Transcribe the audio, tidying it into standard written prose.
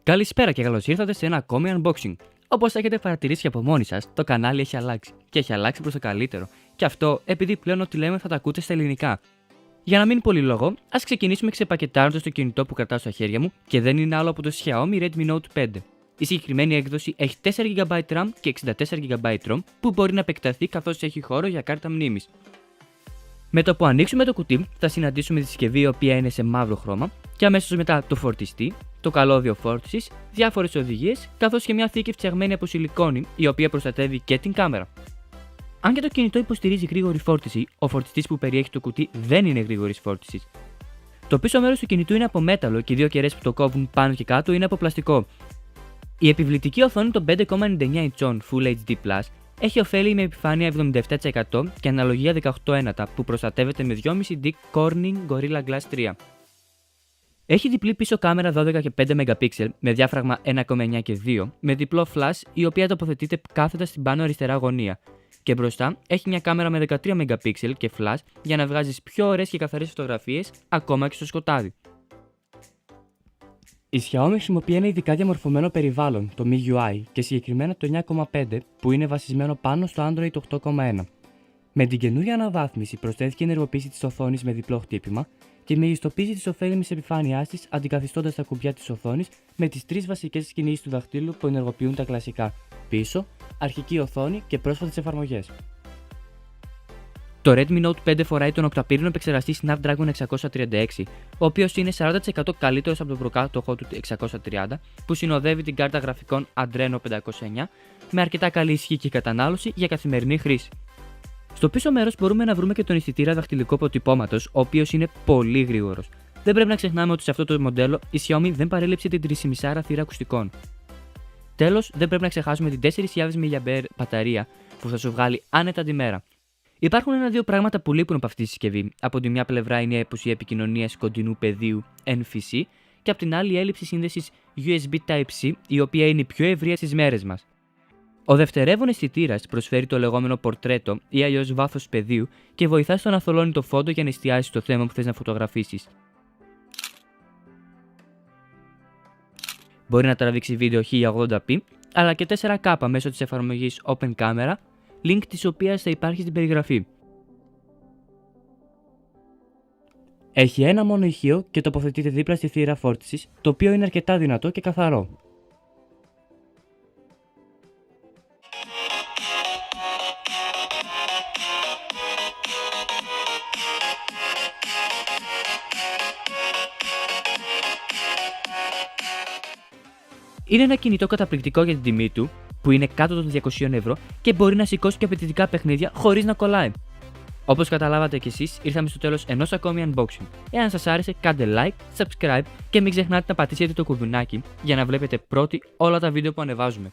Καλησπέρα και καλώς ήρθατε σε ένα ακόμη unboxing. Όπως έχετε παρατηρήσει και από μόνοι σας, το κανάλι έχει αλλάξει. Και έχει αλλάξει προς το καλύτερο. Και αυτό επειδή πλέον ό,τι λέμε θα τα ακούτε στα ελληνικά. Για να μην πολύ λόγο, ας ξεκινήσουμε ξεπακετάροντας το κινητό που κρατάω στα χέρια μου και δεν είναι άλλο από το Xiaomi Redmi Note 5. Η συγκεκριμένη έκδοση έχει 4GB RAM και 64GB ROM που μπορεί να επεκταθεί καθώς έχει χώρο για κάρτα μνήμης. Με το που ανοίξουμε το κουτί, θα συναντήσουμε τη συσκευή η οποία είναι σε μαύρο χρώμα και αμέσως μετά το φορτιστή, το καλώδιο φόρτισης, διάφορες οδηγίες καθώς και μια θήκη φτιαγμένη από σιλικόνη η οποία προστατεύει και την κάμερα. Αν και το κινητό υποστηρίζει γρήγορη φόρτιση, ο φορτιστής που περιέχει το κουτί δεν είναι γρήγορης φόρτισης. Το πίσω μέρος του κινητού είναι από μέταλλο και οι δύο κεραίες που το κόβουν πάνω και κάτω είναι από πλαστικό. Η επιβλητική οθόνη των 5,99 inch Full HD+, έχει ωφέλη με επιφάνεια 77% και αναλογία 18:1 που προστατεύεται με 2,5D Corning Gorilla Glass 3. Έχει διπλή πίσω κάμερα 12 και 5 MP με διάφραγμα 1,9 και 2 με διπλό flash η οποία τοποθετείται κάθετα στην πάνω αριστερά γωνία. Και μπροστά έχει μια κάμερα με 13 MP και flash για να βγάζεις πιο ωραίες και καθαρές φωτογραφίες ακόμα και στο σκοτάδι. Η Xiaomi χρησιμοποιεί ένα ειδικά διαμορφωμένο περιβάλλον, το MIUI, και συγκεκριμένα το 9,5 που είναι βασισμένο πάνω στο Android 8,1. Με την καινούργια αναβάθμιση προσθέθηκε η ενεργοποίηση της οθόνης με διπλό χτύπημα και μεγιστοποίηση της ωφέλιμης επιφάνειάς της αντικαθιστώντας τα κουμπιά της οθόνης με τις τρεις βασικές κινήσεις του δαχτύλου που ενεργοποιούν τα κλασικά πίσω, αρχική οθόνη και πρόσφατες εφαρμογές. Το Redmi Note 5 φοράει τον οκταπύρινο επεξεργαστή Snapdragon 636, ο οποίος είναι 40% καλύτερος από τον προκάτοχό του 630, που συνοδεύει την κάρτα γραφικών Adreno 509 με αρκετά καλή ισχύ και κατανάλωση για καθημερινή χρήση. Στο πίσω μέρος μπορούμε να βρούμε και τον αισθητήρα δαχτυλικού αποτυπώματος, ο οποίος είναι πολύ γρήγορος. Δεν πρέπει να ξεχνάμε ότι σε αυτό το μοντέλο η Xiaomi δεν παρέλειψε την 3,5 θύρα ακουστικών. Τέλος, δεν πρέπει να ξεχάσουμε την 4.000 mAh μπαταρία που θα σου βγάλει άνετα τη μέρα. Υπάρχουν ένα-δύο πράγματα που λείπουν από αυτή τη συσκευή. Από τη μια πλευρά είναι η απουσία επικοινωνίας κοντινού πεδίου NFC και από την άλλη η έλλειψη σύνδεσης USB Type-C, η οποία είναι η πιο ευρεία στις μέρες μας. Ο δευτερεύον αισθητήρας προσφέρει το λεγόμενο πορτρέτο ή αλλιώς βάθος πεδίου και βοηθά στο να θολώνει το φόντο για να εστιάσεις στο θέμα που θες να φωτογραφίσεις. Μπορεί να τραβήξει βίντεο 1080p αλλά και 4K μέσω της εφαρμογής Open Camera, link της οποίας θα υπάρχει στην περιγραφή. Έχει ένα μόνο ηχείο και τοποθετείται δίπλα στη θύρα φόρτισης, το οποίο είναι αρκετά δυνατό και καθαρό. Είναι ένα κινητό καταπληκτικό για την τιμή του, που είναι κάτω των 200 ευρώ και μπορεί να σηκώσει και απαιτητικά παιχνίδια χωρίς να κολλάει. Όπως καταλάβατε κι εσείς, ήρθαμε στο τέλος ενός ακόμη unboxing. Εάν σας άρεσε, κάντε like, subscribe και μην ξεχνάτε να πατήσετε το κουδουνάκι για να βλέπετε πρώτοι όλα τα βίντεο που ανεβάζουμε.